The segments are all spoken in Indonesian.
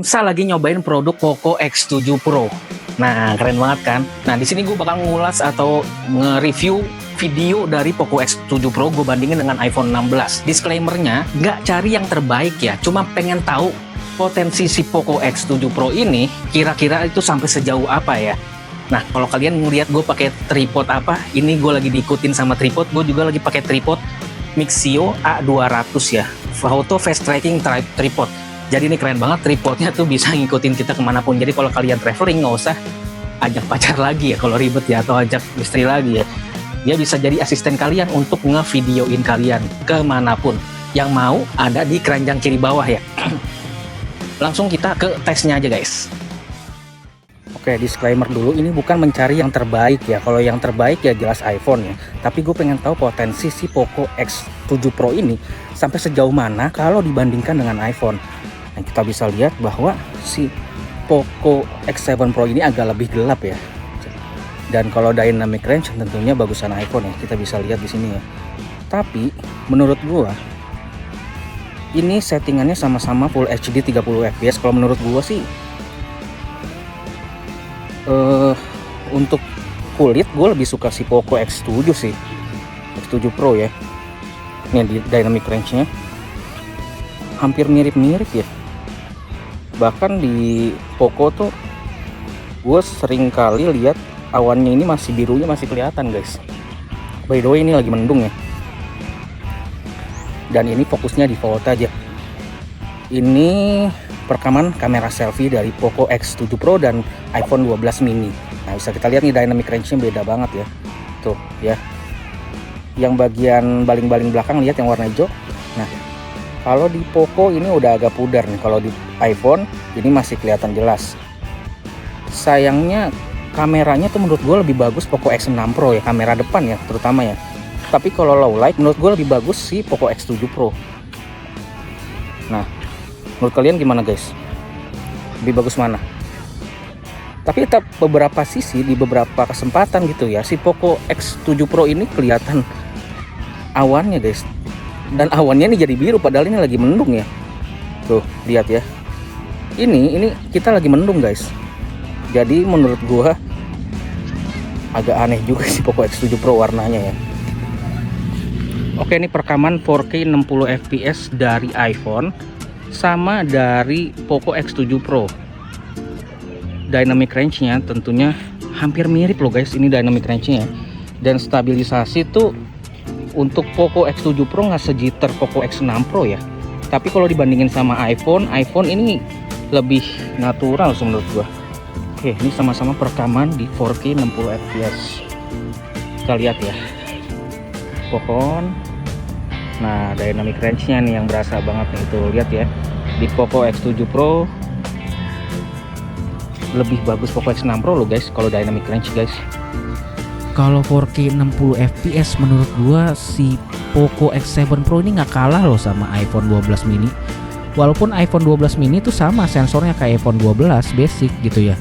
Saya lagi nyobain produk Poco X7 Pro. Nah, keren banget kan? Nah, di sini gue bakal ngulas atau nge-review video dari Poco X7 Pro gue bandingin dengan iPhone 16. Disclaimer-nya, nggak cari yang terbaik ya, cuma pengen tahu potensi si Poco X7 Pro ini kira-kira itu sampai sejauh apa ya. Nah, kalau kalian ngeliat gue pakai tripod apa, ini gue lagi diikutin sama tripod, gue juga lagi pakai tripod Mixio A200 ya, Photo Fast Tracking Tripod. Jadi ini keren banget, tripodnya tuh bisa ngikutin kita kemanapun. Jadi kalau kalian traveling nggak usah ajak pacar lagi ya kalau ribet ya, atau ajak istri lagi ya. Dia bisa jadi asisten kalian untuk ngevideoin kalian kemanapun. Yang mau ada di keranjang kiri bawah ya. Langsung kita ke tesnya aja guys. Oke, disclaimer dulu, ini bukan mencari yang terbaik ya. Kalau yang terbaik ya jelas iPhone ya. Tapi gue pengen tahu potensi si Poco X7 Pro ini sampai sejauh mana kalau dibandingkan dengan iPhone. Nah, kita bisa lihat bahwa si Poco X7 Pro ini agak lebih gelap ya. Dan kalau dynamic range tentunya bagusan iPhone ya. Kita bisa lihat di sini ya. Tapi menurut gua ini settingannya sama-sama Full HD 30 fps. Kalau menurut gua sih untuk kulit gue lebih suka si Poco X7 sih. X7 Pro ya. Ini di dynamic range-nya hampir mirip-mirip ya. Bahkan di Poco tuh gue sering kali lihat awannya ini masih birunya masih kelihatan guys. By the way ini lagi mendung ya. Dan ini fokusnya default aja. Ini perekaman kamera selfie dari Poco X7 Pro dan iPhone 12 mini. Nah, bisa kita lihat nih dynamic range-nya beda banget ya. Tuh ya. Yang bagian baling-baling belakang lihat yang warna hijau. Nah, kalau di Poco ini udah agak pudar nih. Kalau di iPhone ini masih kelihatan jelas. Sayangnya kameranya tuh menurut gue lebih bagus Poco X6 Pro ya, kamera depan ya terutama ya. Tapi kalau low light menurut gue lebih bagus si Poco X7 Pro. Nah, menurut kalian gimana guys? Lebih bagus mana? Tapi tetap beberapa sisi di beberapa kesempatan gitu ya, si Poco X7 Pro ini kelihatan awannya guys. Dan awannya ini jadi biru padahal ini lagi mendung ya. Tuh, lihat ya. Ini kita lagi mendung guys. Jadi menurut gua agak aneh juga si Poco X7 Pro warnanya ya. Oke, ini perekaman 4K 60 fps dari iPhone sama dari Poco X7 Pro. Dynamic range-nya tentunya hampir mirip loh guys, ini dynamic range-nya ya. Dan stabilisasi tuh untuk Poco X7 Pro nggak sejitter Poco X6 Pro ya. Tapi kalau dibandingin sama iPhone ini lebih natural menurut gua. Oke, ini sama-sama perekaman di 4K 60 fps. Kita lihat ya. Pohon. Nah, dynamic range-nya nih yang berasa banget nih, tuh lihat ya. Di Poco X7 Pro lebih bagus Poco X6 Pro loh guys kalau dynamic range guys. Kalau 4K 60 fps menurut gua si Poco X7 Pro ini nggak kalah loh sama iPhone 12 mini. Walaupun iPhone 12 mini tuh sama sensornya kayak iPhone 12 basic gitu ya.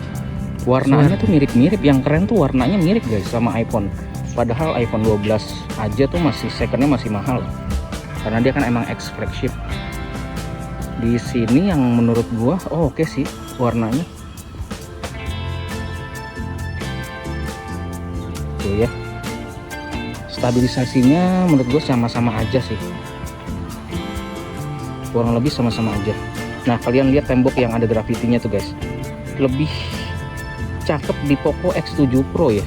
Warnanya tuh mirip-mirip, yang keren tuh warnanya mirip guys sama iPhone. Padahal iPhone 12 aja tuh masih secondnya masih mahal. Karena dia kan emang X flagship. Di sini yang menurut gua oke sih warnanya. Tuh ya. Stabilisasinya menurut gue sama-sama aja sih. Kurang lebih sama-sama aja. Nah, kalian lihat tembok yang ada grafitinya tuh guys. Lebih cakep di Poco X7 Pro ya.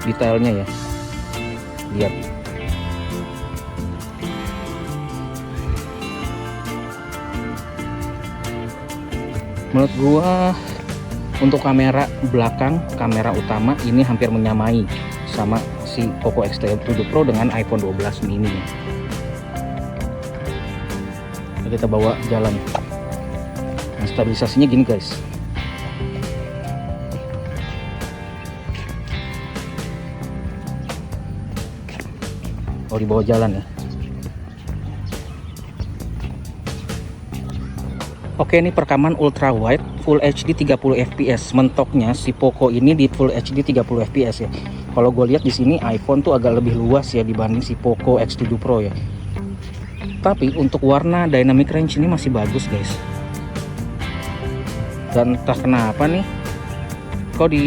Detailnya ya. Lihat. Menurut gua untuk kamera belakang, kamera utama ini hampir menyamai sama si Poco X7 Pro dengan iPhone 12 mini. Nah, kita bawa jalan. Nah, stabilisasinya gini guys. Oh, dibawa jalan ya. Oke, ini perekaman ultra wide Full HD 30 fps. Mentoknya si Poco ini di Full HD 30 fps ya. Kalau gue lihat di sini iPhone tuh agak lebih luas ya dibanding si Poco X7 Pro ya. Tapi untuk warna dynamic range ini masih bagus guys. Dan entah kenapa nih, kok di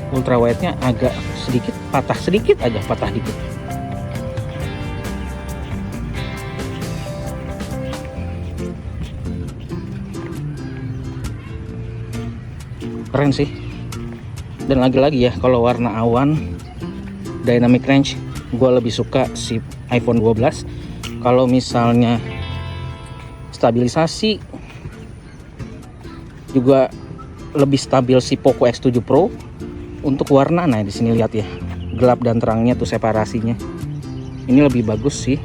ultra wide nya agak sedikit patah, sedikit aja patah dikit. Keren sih. Dan lagi-lagi ya, kalau warna awan dynamic range gue lebih suka si iPhone 12. Kalau misalnya stabilisasi juga lebih stabil si Poco X7 Pro. Untuk warna, nah di sini lihat ya, gelap dan terangnya tuh separasinya. Ini lebih bagus sih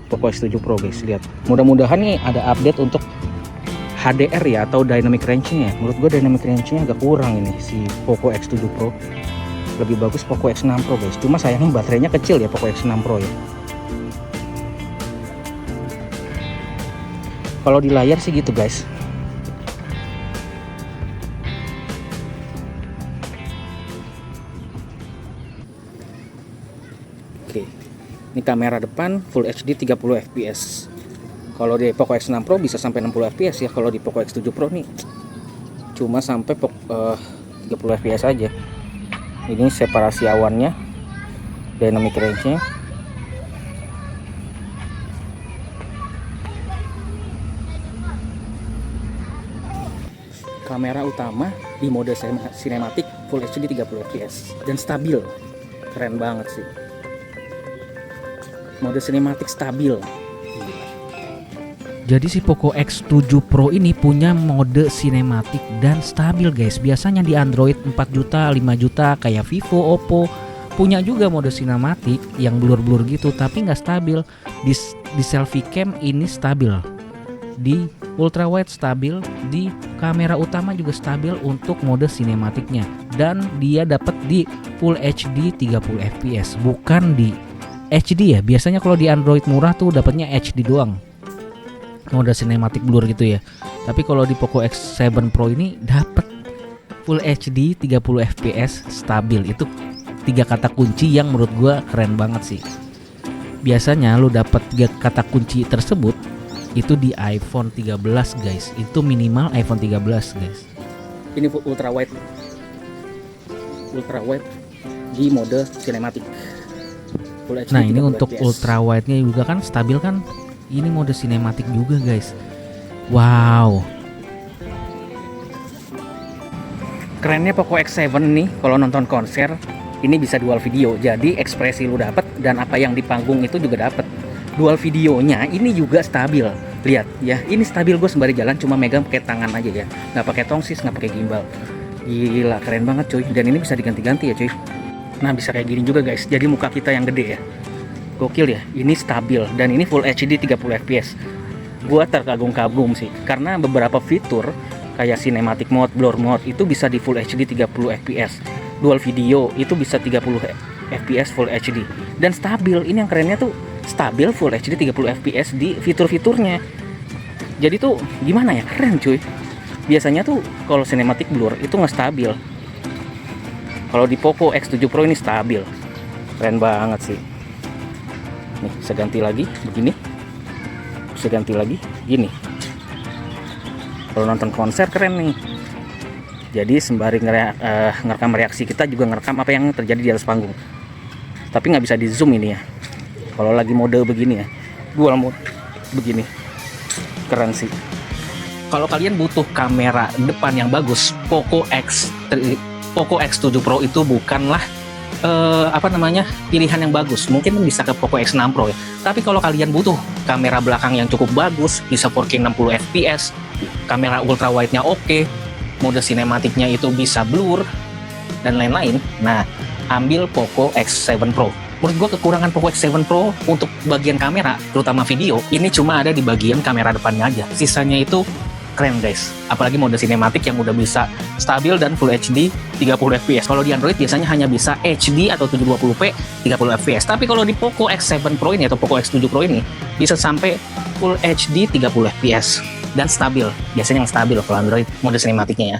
Poco X7 Pro guys, lihat. Mudah-mudahan nih ada update untuk HDR ya, atau dynamic range-nya. Menurut gue dynamic range-nya agak kurang ini si Poco X7 Pro. Lebih bagus Poco X6 Pro guys. Cuma sayangnya baterainya kecil ya Poco X6 Pro ya. Kalau di layar sih gitu guys. Oke. Ini kamera depan Full HD 30 fps. Kalau di Poco X6 Pro bisa sampai 60 fps ya. Kalau di Poco X7 Pro nih cuma sampai 30 fps aja. Ini separasi awannya, dynamic range-nya. Kamera utama di mode sinematik Full HD 30 fps dan stabil. Keren banget sih. Mode sinematik stabil. Jadi si Poco X7 Pro ini punya mode sinematik dan stabil guys. Biasanya di Android 4 juta, 5 juta kayak Vivo, Oppo punya juga mode sinematik yang blur-blur gitu tapi nggak stabil. Di selfie cam ini stabil. Di ultra wide stabil, di kamera utama juga stabil untuk mode sinematiknya. Dan dia dapat di Full HD 30 fps, bukan di HD ya. Biasanya kalau di Android murah tuh dapatnya HD doang, mode sinematik blur gitu ya. Tapi kalau di Poco X7 Pro ini dapat Full HD 30 fps stabil. Itu 3 kata kunci yang menurut gua keren banget sih. Biasanya lu dapat 3 kata kunci tersebut itu di iPhone 13 guys. Itu minimal iPhone 13 guys. Ini ultra wide di mode sinematik Full HD Nah ini 30 untuk fps. ultra wide nya juga kan stabil kan. Ini mode sinematik juga guys. Wow. Kerennya Poco X7 nih, kalau nonton konser ini bisa dual video. Jadi ekspresi lu dapet dan apa yang di panggung itu juga dapet. Dual videonya ini juga stabil. Lihat ya, ini stabil. Gue sembari jalan cuma megang pakai tangan aja ya, nggak pakai tongsis, nggak pakai gimbal. Gila keren banget cuy. Dan ini bisa diganti-ganti ya cuy. Nah bisa kayak gini juga guys. Jadi muka kita yang gede ya. Gokil ya, ini stabil dan ini Full HD 30 fps. Gua terkagum-kagum sih karena beberapa fitur kayak cinematic mode, blur mode itu bisa di Full HD 30 fps. Dual video itu bisa 30 fps Full HD dan stabil. Ini yang kerennya tuh stabil Full HD 30 fps di fitur-fiturnya. Jadi tuh gimana ya, keren cuy. Biasanya tuh kalau cinematic blur itu nggak stabil. Kalau di Poco X7 Pro ini stabil. Keren banget sih. Nih, bisa ganti lagi begini, bisa ganti lagi gini. Kalau nonton konser keren nih. Jadi sembari ngerekam reaksi kita juga ngerekam apa yang terjadi di atas panggung. Tapi nggak bisa di zoom ini ya. Kalau lagi mode begini ya, dual mode begini, keren sih. Kalau kalian butuh kamera depan yang bagus, Poco X7 Pro itu bukanlah pilihan yang bagus. Mungkin bisa ke Poco X6 Pro ya. Tapi kalau kalian butuh kamera belakang yang cukup bagus, bisa 4K 60 fps, kamera ultra wide-nya oke, mode sinematiknya itu bisa blur dan lain-lain. Nah, ambil Poco X7 Pro. Menurut gue kekurangan Poco X7 Pro untuk bagian kamera, terutama video, ini cuma ada di bagian kamera depannya aja. Sisanya itu keren guys, apalagi mode sinematik yang udah bisa stabil dan Full HD 30 fps. Kalau di Android biasanya hanya bisa HD atau 720p 30 fps. Tapi kalau di Poco X7 Pro ini atau Poco X7 Pro ini bisa sampai Full HD 30 fps dan stabil. Biasanya yang stabil kalau Android mode sinematiknya ya.